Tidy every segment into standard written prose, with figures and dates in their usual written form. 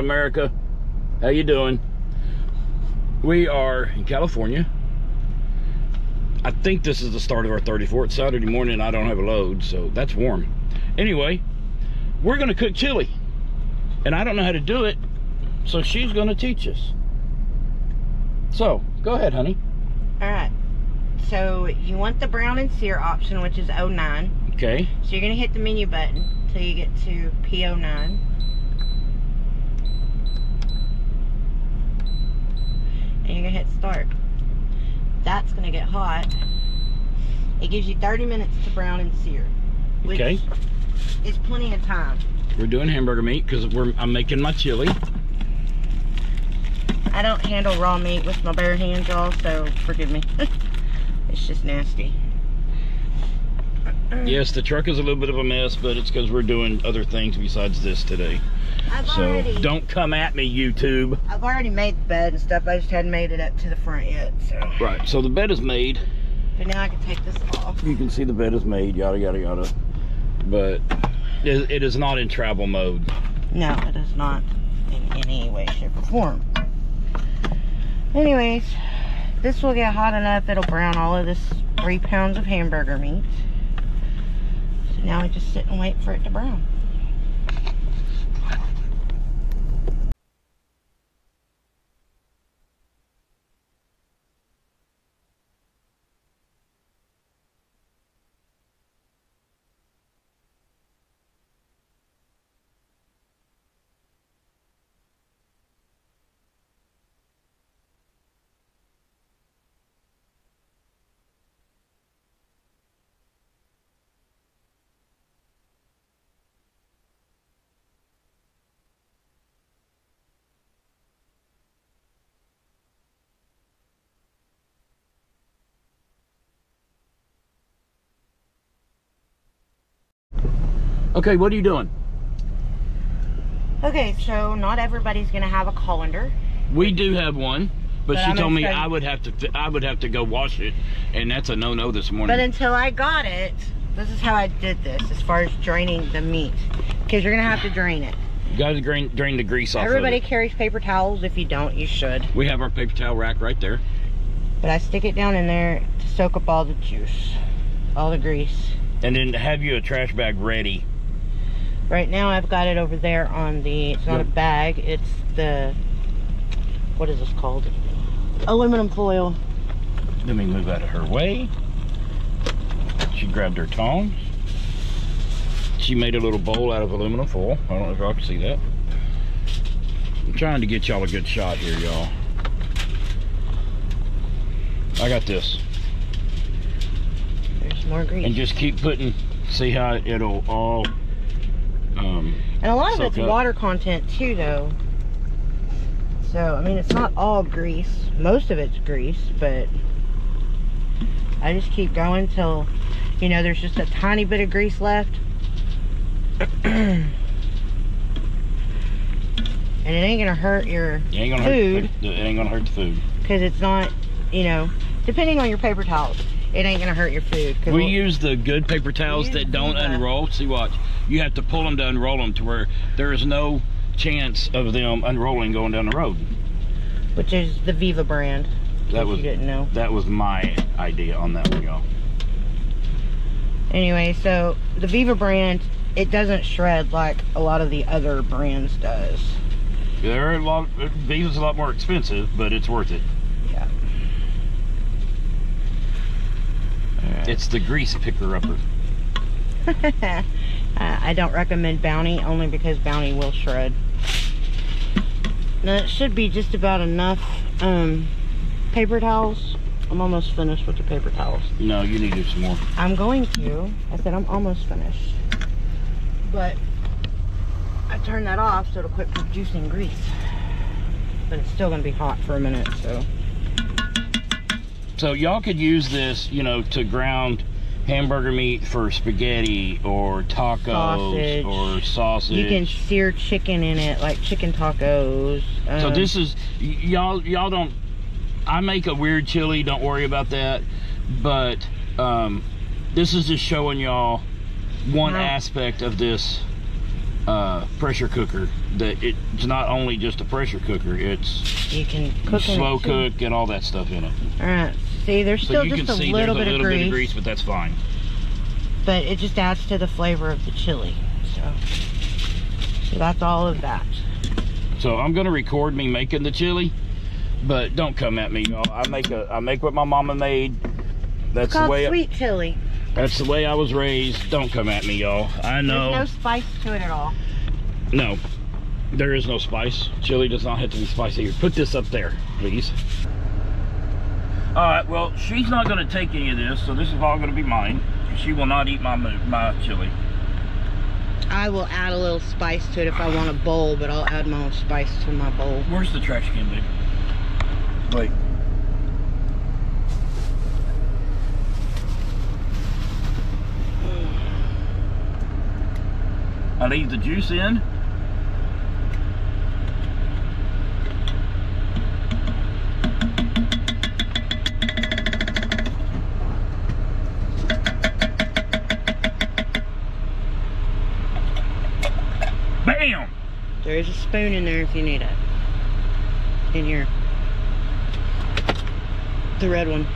America? How you doing? We are in California. I think this is the start of our 34th. Saturday morning, I don't have a load, so that's warm. Anyway, we're gonna cook chili. And I don't know how to do it, so she's gonna teach us. So, go ahead, honey. All right. So, you want the brown and sear option, which is 09. Okay. So, you're gonna hit the menu button until you get to P09. And you're gonna hit start. That's gonna get hot. It gives you 30 minutes to brown and sear, which is plenty of time. We're doing hamburger meat because I'm making my chili. I don't handle raw meat with my bare hands, y'all, so forgive me. It's just nasty. Yes, the truck is a little bit of a mess, but it's because we're doing other things besides this today. Don't come at me, YouTube. I've already made the bed and stuff. I just hadn't made it up to the front yet. So. Right, so the bed is made. But now I can take this off. You can see the bed is made, yada, yada, yada. But it is not in travel mode. No, it is not in any way, shape, or form. Anyways, this will get hot enough. It'll brown all of this 3 pounds of hamburger meat. So now we just sit and wait for it to brown. Okay, what are you doing? Okay, so not everybody's gonna have a colander. We do have one, but she told me I would have to go wash it, and that's a no-no this morning. But until I got it, this is how I did this as far as draining the meat, because you're gonna have to drain it. You gotta drain the grease off. Everybody carries paper towels. If you don't, you should. We have our paper towel rack right there. But I stick it down in there to soak up all the juice, all the grease. And then have you a trash bag ready. Right now I've got it over there on the, it's not a bag, it's the, what is this called? Aluminum foil. Let me move out of her way. She grabbed her tongs. She made a little bowl out of aluminum foil. I don't know if y'all can see that. I'm trying to get y'all a good shot here, y'all. I got this. There's more grease. And just keep putting, see how it'll all and a lot of it's water content too, though. So, I mean, it's not all grease. Most of it's grease, but I just keep going till, you know, there's just a tiny bit of grease left. And it ain't gonna hurt your food. It ain't gonna hurt the food. Because it's not, you know, depending on your paper towels, it ain't gonna hurt your food. We use the good paper towels that don't unroll. See, watch. You have to pull them to unroll them to where there is no chance of them unrolling going down the road. Which is the Viva brand. That was, you didn't know. That was my idea on that one, y'all. Anyway, so the Viva brand, it doesn't shred like a lot of the other brands does. Viva's a lot more expensive, but it's worth it. Yeah. It's the grease picker-upper. I don't recommend Bounty, only because Bounty will shred. Now, it should be just about enough paper towels. I'm almost finished with the paper towels. No, you need to do some more. I'm going to. I said I'm almost finished. But I turned that off so it'll quit producing grease. But it's still going to be hot for a minute, so. So y'all could use this, you know, to ground hamburger meat for spaghetti or tacos or sausage. You can sear chicken in it, like chicken tacos. So this is, y'all don't, I make a weird chili, don't worry about that. But this is just showing y'all one aspect of this pressure cooker. That it's not only just a pressure cooker, it's you can cook slow cook and all that stuff in it. All right, see, there's still just a little bit of grease, but that's fine. But it just adds to the flavor of the chili. So that's all of that. So I'm gonna record me making the chili, but don't come at me, y'all. I make what my mama made. That's it's called the way sweet chili. That's the way I was raised. Don't come at me, y'all. I know. There's no spice to it at all. No, there is no spice. Chili does not have to be spicy. Put this up there, please. All right, well, she's not gonna take any of this, so this is all gonna be mine. She will not eat my chili. I will add a little spice to it if I want a bowl, but I'll add my own spice to my bowl. Where's the trash can, babe? Wait. I leave the juice in. Bam! There is a spoon in there if you need it. In here. The red one.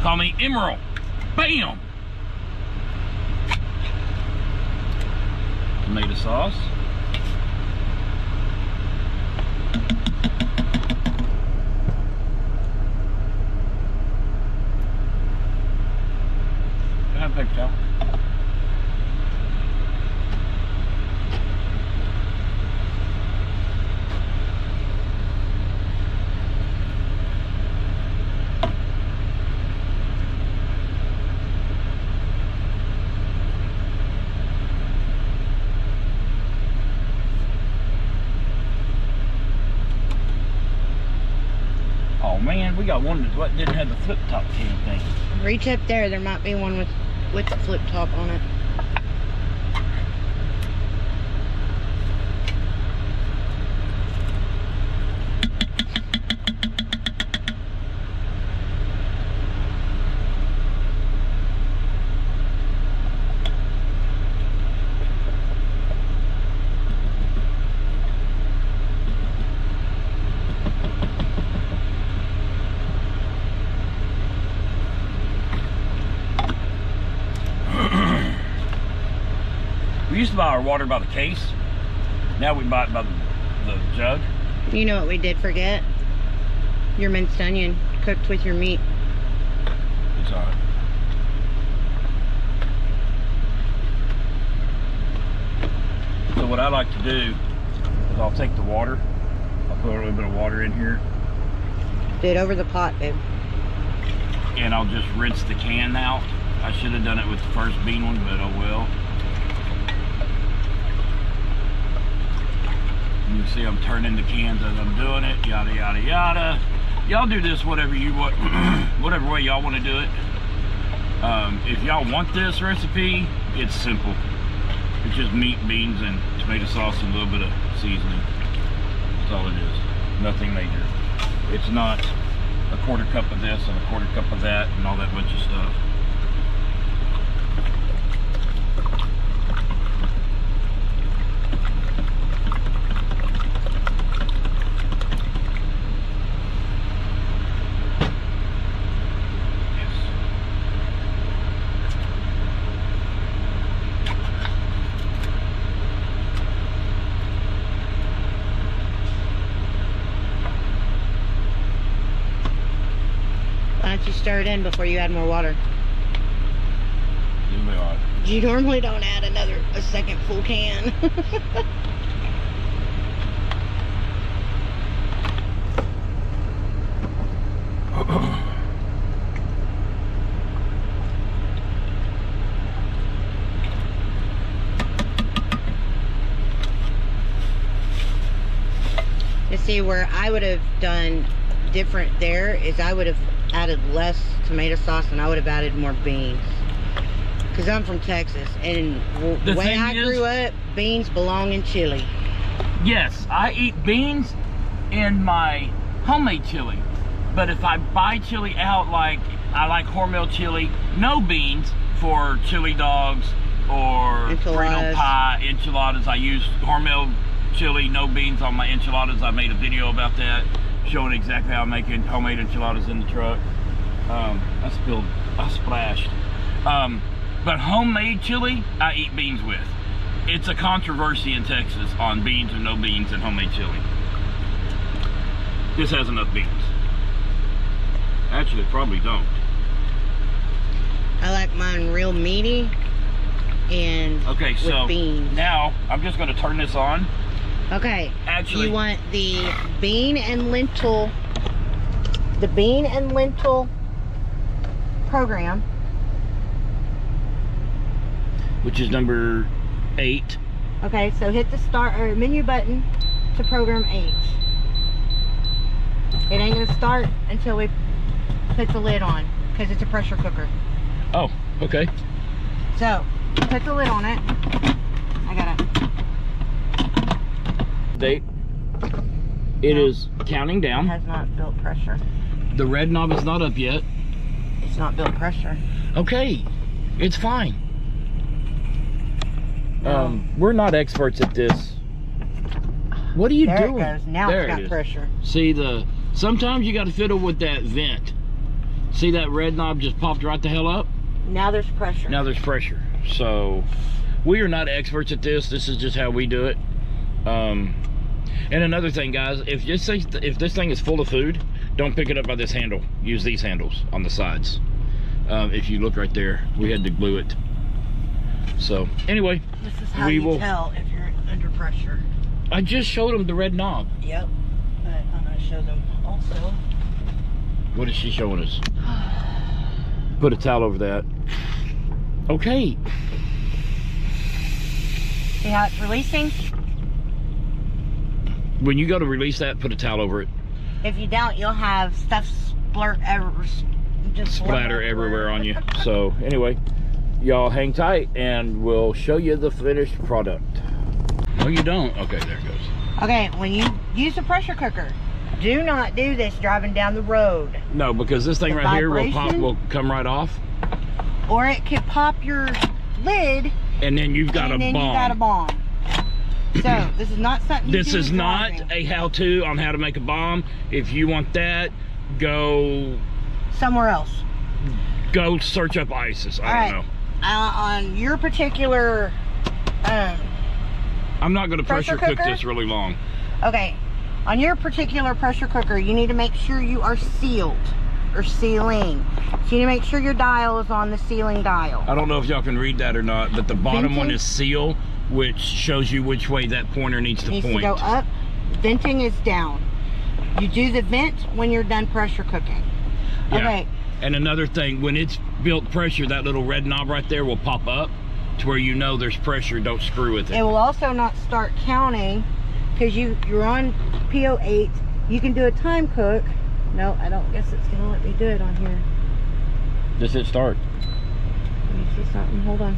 Call me Emerald. Bam! Tomato sauce. Can I have a paper towel? Man, we got one that didn't have the flip top can thing. Reach up there. There might be one with the flip top on it. We used to buy our water by the case. Now we buy it by the jug. You know what we did forget? Your minced onion cooked with your meat. It's all right. So what I like to do is I'll take the water. I'll put a little bit of water in here. Do it over the pot, babe. And I'll just rinse the can out. I should have done it with the first bean one, but oh well. You can see I'm turning the cans as I'm doing it, yada yada yada. Y'all do this whatever you want, whatever way y'all want to do it. If y'all want this recipe, it's simple. It's just meat, beans, and tomato sauce and a little bit of seasoning. That's all it is. Nothing major. It's not a quarter cup of this and a quarter cup of that and all that bunch of stuff. Why don't you stir it in before you add more water? It'll be all right. You normally don't add a second full can. You see, where I would have done different there is I would have added less tomato sauce and I would have added more beans. Because I'm from Texas, and the way I grew up, beans belong in chili. Yes, I eat beans in my homemade chili. But if I buy chili out, like I like Hormel chili, no beans, for chili dogs or Frito pie, enchiladas. I use Hormel chili, no beans on my enchiladas. I made a video about that, showing exactly how I'm making homemade enchiladas in the truck. I splashed. But homemade chili, I eat beans with. It's a controversy in Texas on beans or no beans in homemade chili. This has enough beans. Actually, probably don't. I like mine real meaty and with beans. Now I'm just going to turn this on. Okay. Actually, you want the bean and lentil program, which is number 8. Okay, so hit the start or menu button to program 8. It ain't gonna start until we put the lid on, because it's a pressure cooker. Oh, okay. So, put the lid on it. I got it. Date. It is counting down. It has not built pressure. The red knob is not up yet. It's not built pressure. Okay, it's fine. We're not experts at this. What are you doing? There it goes. Now it's got pressure. See, sometimes you got to fiddle with that vent. See that red knob just popped right the hell up? Now there's pressure. Now there's pressure. So we are not experts at this. This is just how we do it. And another thing, guys, if this thing is full of food, don't pick it up by this handle. Use these handles on the sides. If you look right there, we had to glue it. So anyway, this is how you tell if you're under pressure. I just showed them the red knob. Yep, but I'm gonna show them also. What is she showing us? Put a towel over that. Okay. See how it's releasing? When you go to release that, put a towel over it. If you don't, you'll have stuff splatter everywhere on you. So anyway, y'all hang tight and we'll show you the finished product. No, you don't. Okay, there it goes. Okay, when you use a pressure cooker, do not do this driving down the road. No, because this thing right here will come right off. Or it could pop your lid. And then you've got a bomb. So this is not something you This is not a how-to on how to make a bomb. If you want that, go somewhere else. Go search up ISIS. I don't know. On your particular I'm not going to pressure cook this really long. Okay. On your particular pressure cooker, you need to make sure you are sealed or sealing. So you need to make sure your dial is on the sealing dial. I don't know if y'all can read that or not, but the bottom one is seal, which shows you which way that pointer needs to point. Needs to go up. Venting is down. You do the vent when you're done pressure cooking. Yeah. Okay. And another thing, when it's built pressure, that little red knob right there will pop up to where you know there's pressure. Don't screw with it. It will also not start counting because you're on PO8. You can do a time cook. No, I don't guess it's gonna let me do it on here. Just hit start. Let me see something. Hold on.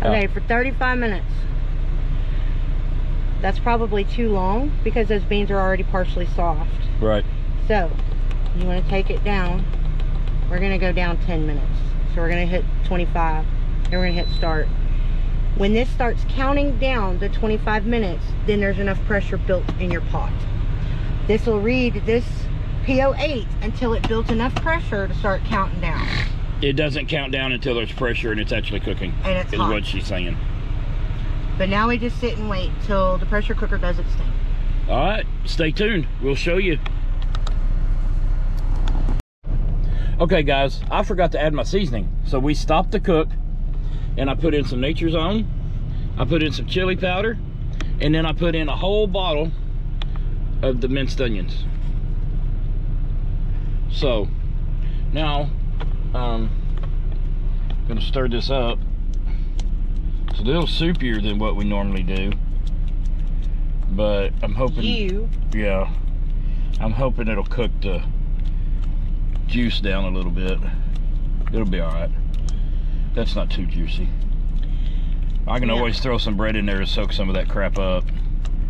Okay, for 35 minutes. That's probably too long because those beans are already partially soft. Right. So, you want to take it down. We're going to go down 10 minutes. So we're going to hit 25. And we're going to hit start. When this starts counting down to 25 minutes, then there's enough pressure built in your pot. This will read this PO8 until it builds enough pressure to start counting down. It doesn't count down until there's pressure and it's actually cooking. And it's hot. Is what she's saying. But now we just sit and wait till the pressure cooker does its thing. All right, stay tuned. We'll show you. Okay, guys, I forgot to add my seasoning. So we stopped the cook, and I put in some Nature's Own. I put in some chili powder, and then I put in a whole bottle of the minced onions. So now I'm gonna stir this up. It's a little soupier than what we normally do, but I'm hoping yeah, I'm hoping it'll cook the juice down a little bit. It'll be all right. That's not too juicy. I can always throw some bread in there to soak some of that crap up.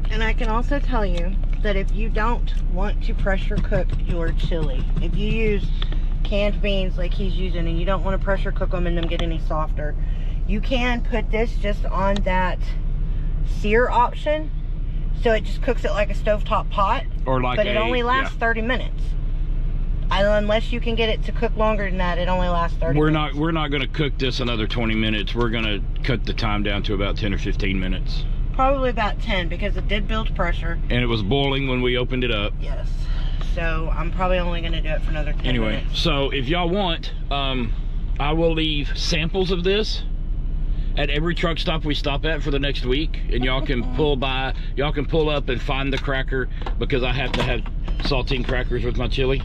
And I can also tell you that if you don't want to pressure cook your chili, if you use canned beans like he's using and you don't want to pressure cook them and them get any softer, you can put this just on that sear option, so it just cooks it like a stovetop pot, or like, but it only lasts 30 minutes. Unless you can get it to cook longer than that, it only lasts 30 minutes. We're not going to cook this another 20 minutes. We're going to cut the time down to about 10 or 15 minutes. Probably about 10, because it did build pressure. And it was boiling when we opened it up. Yes. So I'm probably only going to do it for another 10 minutes. Anyway, so if y'all want, I will leave samples of this at every truck stop we stop at for the next week, and y'all can pull up and find the cracker, because I have to have saltine crackers with my chili.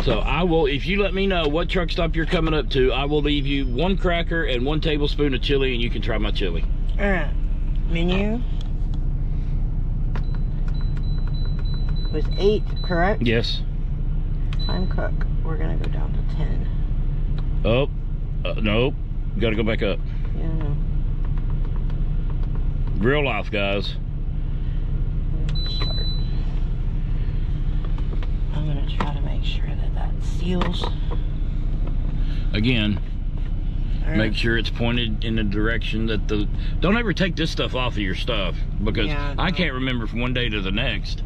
So I will, if you let me know what truck stop you're coming up to, I will leave you 1 cracker and 1 tablespoon of chili, and you can try my chili. All right. Menu was 8, correct? Yes. Time cook. We're gonna go down to 10. Oh, nope. Got to go back up. Yeah, I know. Real life, guys. Start. I'm gonna try to make sure that that seals. Again, make sure it's pointed in the direction that the... Don't ever take this stuff off of your stuff, because I can't remember from one day to the next.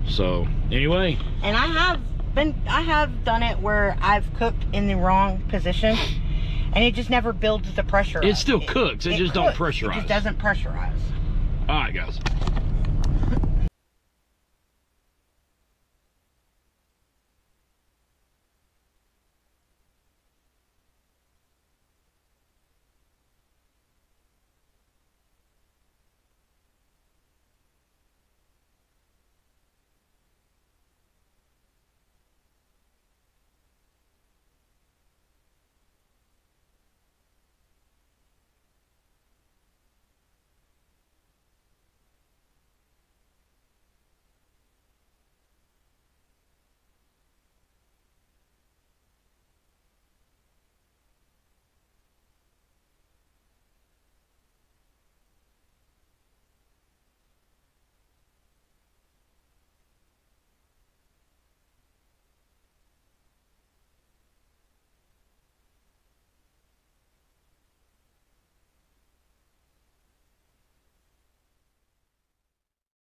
So, anyway. And I have done it where I've cooked in the wrong position, and it just never builds the pressure. It still cooks. It just don't pressurize. It just doesn't pressurize. All right, guys.